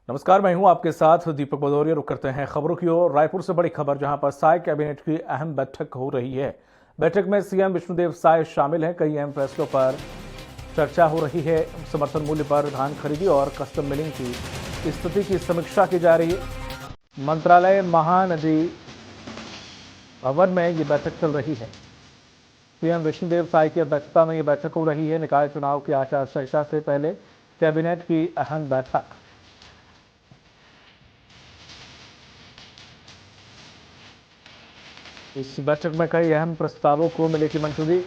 नमस्कार, मैं हूं आपके साथ दीपक भदौरिया। रुक करते हैं खबरों की ओर। रायपुर से बड़ी खबर, जहां पर साय कैबिनेट की अहम बैठक हो रही है। बैठक में सीएम विष्णुदेव साय शामिल हैं। कई अहम फैसलों पर चर्चा हो रही है। समर्थन मूल्य पर धान खरीदी और कस्टम मिलिंग की स्थिति की समीक्षा की जा रही है। मंत्रालय महानदी भवन में ये बैठक चल रही है। सीएम विष्णुदेव साय की अध्यक्षता में ये बैठक हो रही है। निकाय चुनाव की आचार संहिता से पहले कैबिनेट की अहम बैठक। इस बैठक में कई अहम प्रस्तावों को मिलेगी मंजूरी।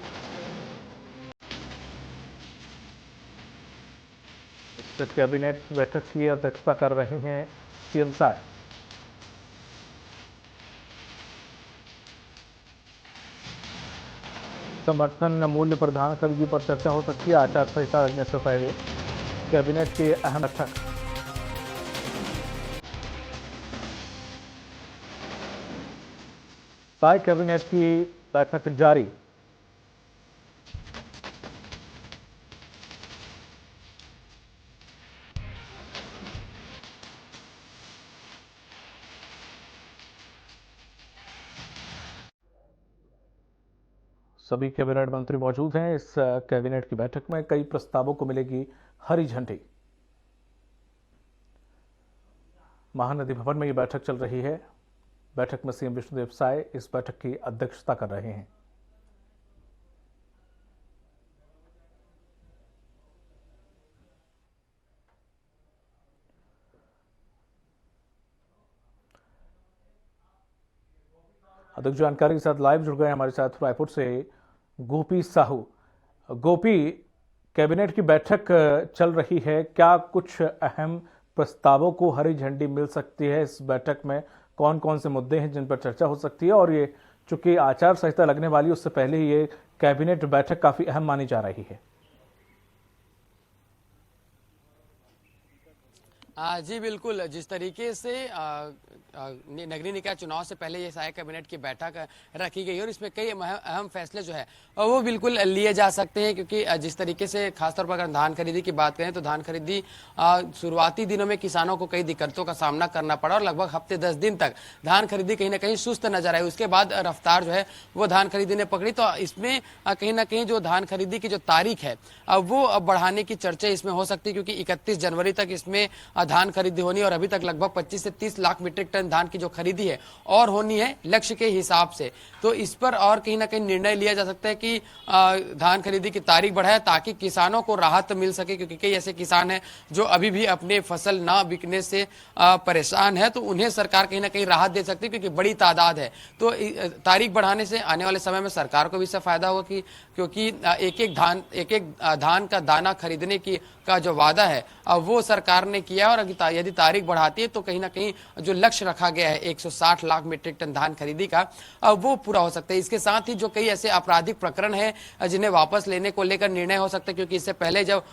कैबिनेट बैठक की अध्यक्षता कर रहे हैं सीएम साय। समर्थन मूल्य पर धान खरीदी पर चर्चा हो सकती है आचार संहिता लगने से पहले कैबिनेट की अहम बैठक। साय कैबिनेट की बैठक जारी। सभी कैबिनेट मंत्री मौजूद हैं इस कैबिनेट की बैठक में। कई प्रस्तावों को मिलेगी हरी झंडी। महानदी भवन में ये बैठक चल रही है। बैठक में सीएम विष्णुदेव साय इस बैठक की अध्यक्षता कर रहे हैं। अधिक जानकारी के साथ लाइव जुड़ गए हमारे साथ रायपुर से गोपी साहू। गोपी, कैबिनेट की बैठक चल रही है, क्या कुछ अहम प्रस्तावों को हरी झंडी मिल सकती है? इस बैठक में कौन कौन से मुद्दे हैं जिन पर चर्चा हो सकती है? और ये चूंकि आचार संहिता लगने वाली, उससे पहले ही ये कैबिनेट बैठक काफी अहम मानी जा रही है। जी बिल्कुल। जिस तरीके से नगरीय निकाय चुनाव से पहले ये साय कैबिनेट की बैठक रखी गई और इसमें कई अहम फैसले जो है वो बिल्कुल लिए जा सकते हैं, क्योंकि जिस तरीके से खासतौर पर अगर धान खरीदी की बात करें तो धान खरीदी शुरुआती दिनों में किसानों को कई दिक्कतों का सामना करना पड़ा और लगभग हफ्ते 10 दिन तक धान खरीदी कहीं ना कहीं सुस्त नजर आई। उसके बाद रफ्तार जो है वो धान खरीदी ने पकड़ी, तो इसमें कहीं ना कहीं जो धान खरीदी की जो तारीख है वो बढ़ाने की चर्चा इसमें हो सकती है, क्योंकि 31 जनवरी तक इसमें धान खरीदी होनी और अभी तक लगभग 25 से 30 लाख मीट्रिक टन धान की जो खरीदी है और होनी है लक्ष्य के हिसाब से। तो इस पर और कहीं ना कहीं निर्णय लिया जा सकता है कि धान खरीदी की तारीख बढ़ाए ताकि किसानों को राहत मिल सके, क्योंकि कई ऐसे किसान हैं जो अभी भी अपने फसल ना बिकने से परेशान है, तो उन्हें सरकार कहीं ना कहीं राहत दे सकती है, क्योंकि बड़ी तादाद है। तो तारीख बढ़ाने से आने वाले समय में सरकार को भी इससे फायदा होगा, क्योंकि एक एक धान का दाना खरीदने की का जो वादा है वो सरकार ने किया और यदि तारीख बढ़ाती है तो कहीं ना कहीं जो लक्ष्य रखा गया है 160 लाख मीट्रिक टन धान खरीदी का वो पूरा हो सकता है। इसके साथ ही जो कई ऐसे आपराधिक प्रकरण हैं जिन्हें वापस लेने को लेकर निर्णय हो सकता है, क्योंकि इससे पहले जब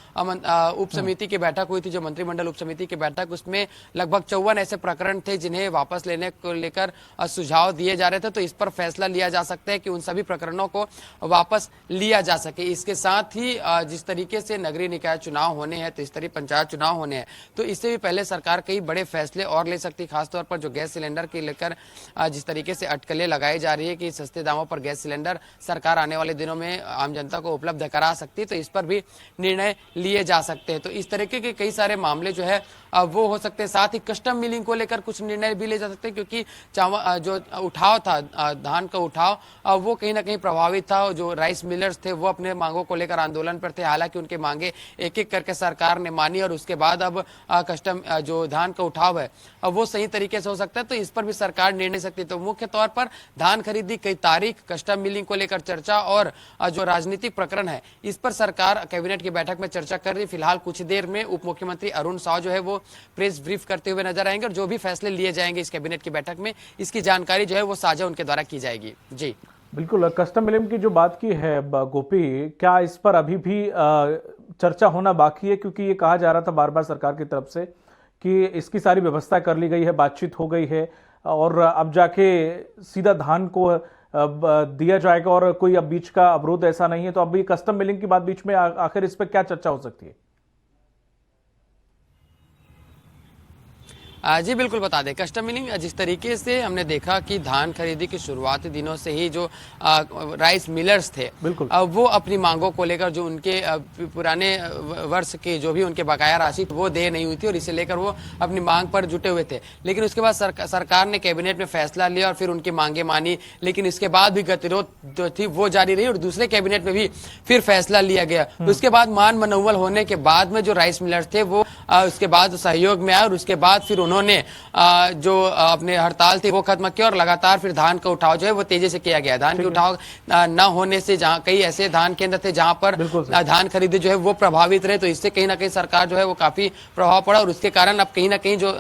उप समिति की बैठक हुई थी, जो मंत्रिमंडल उप समिति की बैठक, उसमें लगभग 54 ऐसे प्रकरण थे जिन्हें वापस लेने को लेकर सुझाव दिए जा रहे थे। तो इस पर फैसला लिया जा सकता है कि उन सभी प्रकरणों को वापस लिया जा सके। इसके साथ ही जिस तरीके से नगरीय निकाय चुनाव होने हैं, त्रिस्तरीय पंचायत चुनाव होने हैं, तो इससे भी पहले सरकार कई बड़े फैसले और ले सकती है। खासतौर पर जो गैस सिलेंडर के लेकर जिस तरीके से अटकलें लगाई जा रही है कि सस्ते दामों पर गैस सिलेंडर सरकार आने वाले दिनों में आम जनता को उपलब्ध करा सकती है, तो इस पर भी निर्णय लिए जा सकते हैं। तो इस तरीके के कई सारे मामले जो है वो हो सकते हैं। साथ ही कस्टम मिलिंग को लेकर कुछ निर्णय भी ले जा सकते हैं, क्योंकि जो उठाव था, धान का उठाव, वो कहीं ना कहीं प्रभावित था। जो राइस मिलर्स थे वो अपने मांगों को लेकर आंदोलन पर थे, हालांकि उनके मांगे एक एक करके सरकार ने मानी और उसके बाद अब कस्टम जो धान का उठाव है वो सही तरीके से हो सकता है, तो इस पर भी सरकार निर्णय सकती है। तो मुख्य तौर पर धान खरीदी की तारीख, कस्टम मिलिंग को लेकर चर्चा और जो राजनीतिक प्रकरण है इस पर सरकार कैबिनेट की बैठक में चर्चा कर रही है। फिलहाल कुछ देर में उप मुख्यमंत्री अरुण साव जो है वो प्रेस ब्रीफ करते हुए नजर आएंगे और जो भी फैसले लिए जाएंगे इस कैबिनेट की बैठक में, इसकी जानकारी जो है वो साझा उनके द्वारा की जाएगी। जी बिल्कुल। कस्टम मिलिंग की जो बात की है गोपी, क्या इस पर अभी भी चर्चा होना बाकी है? क्योंकि ये कहा जा रहा था बार बार सरकार की तरफ से कि इसकी सारी व्यवस्था कर ली गई है, बातचीत हो गई है और अब जाके सीधा धान को दिया जाएगा और कोई अब बीच का अवरोध ऐसा नहीं है। तो अब ये कस्टम मिलिंग की बात बीच में आखिर इस पर क्या चर्चा हो सकती है? जी बिल्कुल बता दें। कस्टम मिलिंग जिस तरीके से हमने देखा कि धान खरीदी के शुरुआती दिनों से ही जो राइस मिलर्स थे, बिल्कुल। वो अपनी मांगों को लेकर जो उनके पुराने वर्ष के जो भी उनके बकाया राशि वो दे नहीं हुई थी और इसे लेकर वो अपनी मांग पर जुटे हुए थे। लेकिन उसके बाद सरकार ने कैबिनेट में फैसला लिया और फिर उनकी मांगे मानी, लेकिन इसके बाद भी गतिरोध जो थी वो जारी रही और दूसरे कैबिनेट में भी फिर फैसला लिया गया। उसके बाद मान मनौवल होने के बाद में जो राइस मिलर्स थे वो उसके बाद सहयोग में आए और उसके बाद फिर उन्होंने जो अपने हड़ताल थी वो खत्म किया और लगातार फिर धान का उठाव जो है वो तेजी से किया गया। धान के उठाव न होने से जहां कई ऐसे धान केंद्र थे जहां पर धान खरीदी जो है वो प्रभावित रहे, तो इससे कहीं ना कहीं सरकार जो है वो काफी प्रभाव पड़ा और उसके कारण अब कहीं ना कहीं जो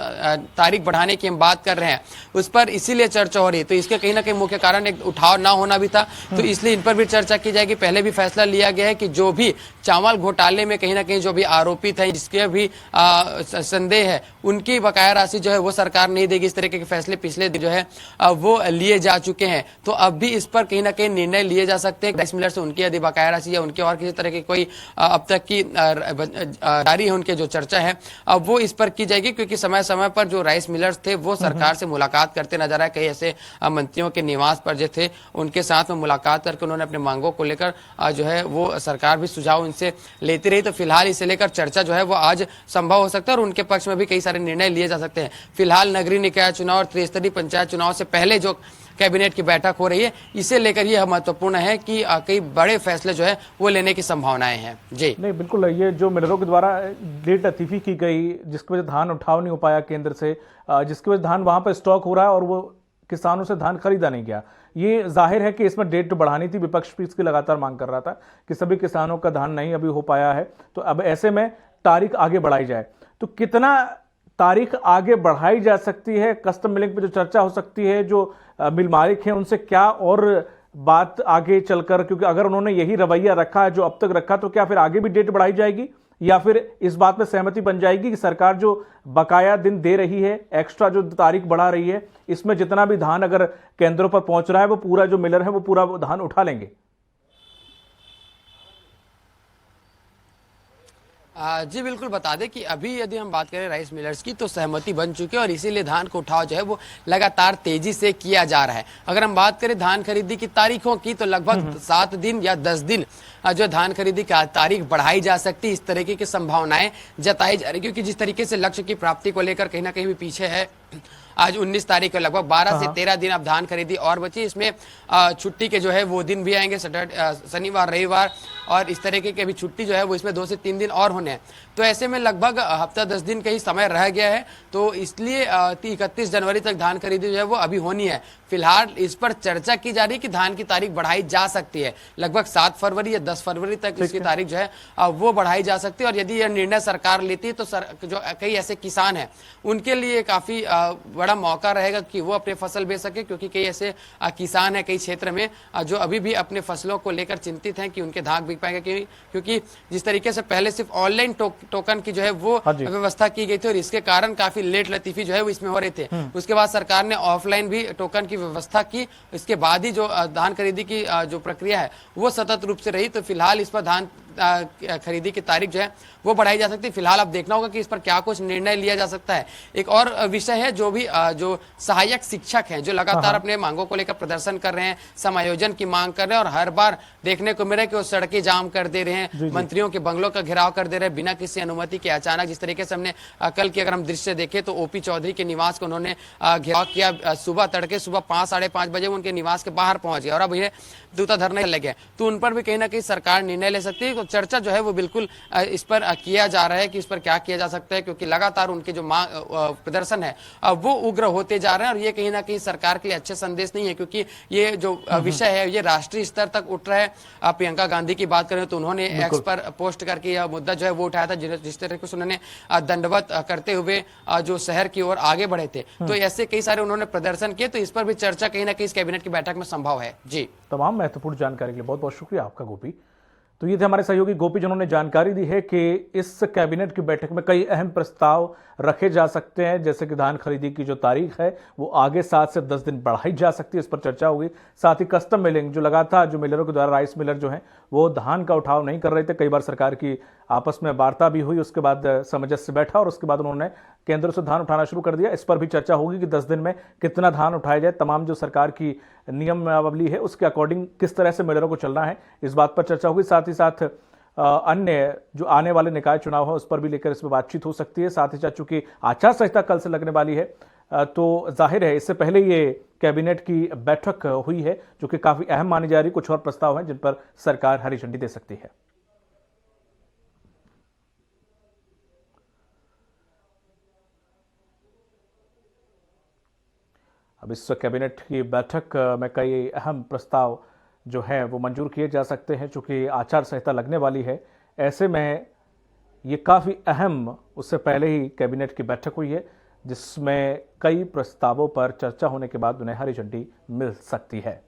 तारीख बढ़ाने की हम बात कर रहे हैं उस पर इसीलिए चर्चा हो रही है। तो इसके कहीं ना कहीं मुख्य कारण एक उठाव ना होना भी था, तो इसलिए इन पर भी चर्चा की जाएगी। पहले भी फैसला लिया गया है कि जो भी चावल घोटाले में कहीं ना कहीं जो भी आरोपित है, जिसके भी संदेह है, उनकी बकाया राशि जो है वो सरकार नहीं देगी। इस तरीके के फैसले पिछले दिन जो है वो लिए जा चुके हैं। तो अब भी इस पर कहीं ना कहीं निर्णय लिए जा सकते हैं। राइस मिलर से उनकी यदि बकाया राशि या उनके और किसी तरह की कोई अब तक की जारी है उनके जो चर्चा है, अब वो इस पर की जाएगी, क्योंकि समय समय पर जो राइस मिलर्स थे वो सरकार से मुलाकात करते नजर आए। कई ऐसे मंत्रियों के निवास पर जो थे उनके साथ में मुलाकात करके उन्होंने अपने मांगों को लेकर जो है वो सरकार भी सुझाव उनसे लेती रही। तो फिलहाल इसे लेकर चर्चा जो है वो आज संभव हो सकता है और उनके पक्ष में भी कई सारे निर्णय लिए जा सकते हैं। फिलहाल नगरीय निकाय चुनाव और त्रिस्तरीय पंचायत चुनाव से पहले जो कैबिनेट की बैठक हो रही है, इसे लेकर यह महत्वपूर्ण है कि कई बड़े फैसले जो है वो लेने की संभावनाएं हैं। जी नहीं, बिल्कुल। ये जो मिलरों के द्वारा डेट लतीफी की गई, जिसकी वजह धान उठाव नहीं हो पाया केंद्र से, जिसकी वजह धान वहां पर स्टॉक हो रहा है और वो किसानों से धान खरीदा नहीं गया, ये जाहिर है कि इसमें डेट बढ़ानी थी। विपक्ष भी इसकी लगातार मांग कर रहा था कि सभी किसानों का धान नहीं अभी हो पाया है, तो अब ऐसे में तारीख आगे बढ़ाई जाए। तो कितना तारीख आगे बढ़ाई जा सकती है? कस्टम मिलिंग पे जो चर्चा हो सकती है, जो मिल मालिक हैं उनसे क्या और बात आगे चलकर, क्योंकि अगर उन्होंने यही रवैया रखा है जो अब तक रखा, तो क्या फिर आगे भी डेट बढ़ाई जाएगी या फिर इस बात में सहमति बन जाएगी कि सरकार जो बकाया दिन दे रही है, एक्स्ट्रा जो तारीख बढ़ा रही है, इसमें जितना भी धान अगर केंद्रों पर पहुंच रहा है वो पूरा जो मिलर है वो पूरा धान उठा लेंगे? जी बिल्कुल बता दें कि अभी यदि हम बात करें राइस मिलर्स की, तो सहमति बन चुकी है और इसीलिए धान को उठाव जो है वो लगातार तेजी से किया जा रहा है। अगर हम बात करें धान खरीदी की तारीखों की, तो लगभग 7 दिन या 10 दिन जो धान खरीदी की तारीख बढ़ाई जा सकती है, इस तरीके की संभावनाएं जताई जा रही, क्योंकि जिस तरीके से लक्ष्य की प्राप्ति को लेकर कहीं ना कहीं भी पीछे है। आज 19 तारीख है, लगभग 12 से 13 दिन अब धान खरीदी और बची। इसमें छुट्टी के जो है वो दिन भी आएंगे, शनिवार रविवार, और इस तरीके की अभी छुट्टी जो है वो इसमें 2 से 3 दिन और होने हैं। तो ऐसे में लगभग हफ्ता 10 दिन का ही समय रह गया है, तो इसलिए 31 जनवरी तक धान खरीदी जो है वो अभी होनी है। फिलहाल इस पर चर्चा की जा रही है कि धान की तारीख बढ़ाई जा सकती है, लगभग 7 फरवरी या 10 फरवरी तक इसकी तारीख जो है वो बढ़ाई जा सकती है। और यदि यह निर्णय सरकार लेती है तो जो कई ऐसे किसान हैं उनके लिए काफी बड़ा मौका रहेगा कि वो अपने फसल बेच सके, क्योंकि कई ऐसे किसान हैं कई क्षेत्र में जो अभी भी अपने फसलों को लेकर चिंतित हैं कि उनके धान बिक पाएंगे, क्योंकि जिस तरीके से पहले सिर्फ ऑनलाइन टोकन की जो है वो व्यवस्था की गई थी और इसके कारण काफी लेट लतीफी जो है वो इसमें हो रहे थे। उसके बाद सरकार ने ऑफलाइन भी टोकन की व्यवस्था की, इसके बाद ही जो धान खरीदी की जो प्रक्रिया है वो सतत रूप से रही। तो फिलहाल इस पर धान खरीदी की तारीख जो है वो बढ़ाई जा सकती है। फिलहाल अब देखना होगा कि इस पर क्या कुछ निर्णय लिया जा सकता है। एक और विषय है, जो भी जो सहायक शिक्षक हैं जो लगातार अपने मांगों को लेकर प्रदर्शन कर रहे हैं, समायोजन की मांग कर रहे हैं और हर बार देखने को मिल रहा है कि वो सड़कें जाम कर दे रहे हैं, मंत्रियों के बंगलों का घेराव कर दे रहे हैं बिना किसी अनुमति के। अचानक जिस तरीके से हमने कल की अगर हम दृश्य देखें तो ओपी चौधरी के निवास को उन्होंने घेराव किया, सुबह तड़के सुबह 5 साढ़े 5 बजे उनके निवास के बाहर पहुंच गए और अब ये जूता धरने लगे। तो उन पर भी कहीं ना कहीं सरकार निर्णय ले सकती है। तो चर्चा जो है वो बिल्कुल इस पर किया जा रहा है कि इस पर क्या किया जा सकता है, क्योंकि लगातार उनके जो प्रदर्शन है वो उग्र होते जा रहे हैं और ये कहीं ना कहीं सरकार के लिए अच्छे संदेश नहीं है, क्योंकि ये जो विषय है ये राष्ट्रीय स्तर तक उठ रहा है। प्रियंका गांधी की बात करें तो उन्होंने एक्स पर पोस्ट करके यह मुद्दा जो है वो उठाया था, जिस तरीके से उन्होंने दंडवत करते हुए जो शहर की ओर आगे बढ़े थे। तो ऐसे कई सारे उन्होंने प्रदर्शन किए, तो इस पर भी चर्चा कहीं ना कहीं इस कैबिनेट की बैठक में संभव है। जी, तमाम महत्वपूर्ण जानकारी के लिए बहुत बहुत शुक्रिया आपका गोपी। तो ये थे हमारे सहयोगी गोपी, जिन्होंने जानकारी दी है कि इस कैबिनेट की बैठक में कई अहम प्रस्ताव रखे जा सकते हैं, जैसे कि धान खरीदी की जो तारीख है वो आगे 7 से 10 दिन बढ़ाई जा सकती है, इस पर चर्चा होगी। साथ ही कस्टम मिलिंग जो लगातार जो मिलरों के द्वारा राइस मिलर जो हैं वो धान का उठाव नहीं कर रहे थे, कई बार सरकार की आपस में वार्ता भी हुई, उसके बाद सामंजस्य बैठा और उसके बाद उन्होंने केंद्रों से धान उठाना शुरू कर दिया। इस पर भी चर्चा होगी कि 10 दिन में कितना धान उठाया जाए। तमाम जो सरकार की नियमावली है उसके अकॉर्डिंग किस तरह से मिलरों को चलना है, इस बात पर चर्चा होगी। साथ ही साथ अन्य जो आने वाले निकाय चुनाव है उस पर भी लेकर इसमें बातचीत हो सकती है। साथ ही साथ चूंकि आचार संहिता कल से लगने वाली है तो जाहिर है इससे पहले ये कैबिनेट की बैठक हुई है जो कि काफी अहम मानी जा रही है। कुछ और प्रस्ताव हैं जिन पर सरकार हरी झंडी दे सकती है। अब इस कैबिनेट की बैठक में कई अहम प्रस्ताव जो है वो मंजूर किए जा सकते हैं। चूंकि आचार संहिता लगने वाली है, ऐसे में ये काफ़ी अहम, उससे पहले ही कैबिनेट की बैठक हुई है जिसमें कई प्रस्तावों पर चर्चा होने के बाद उन्हें हरी झंडी मिल सकती है।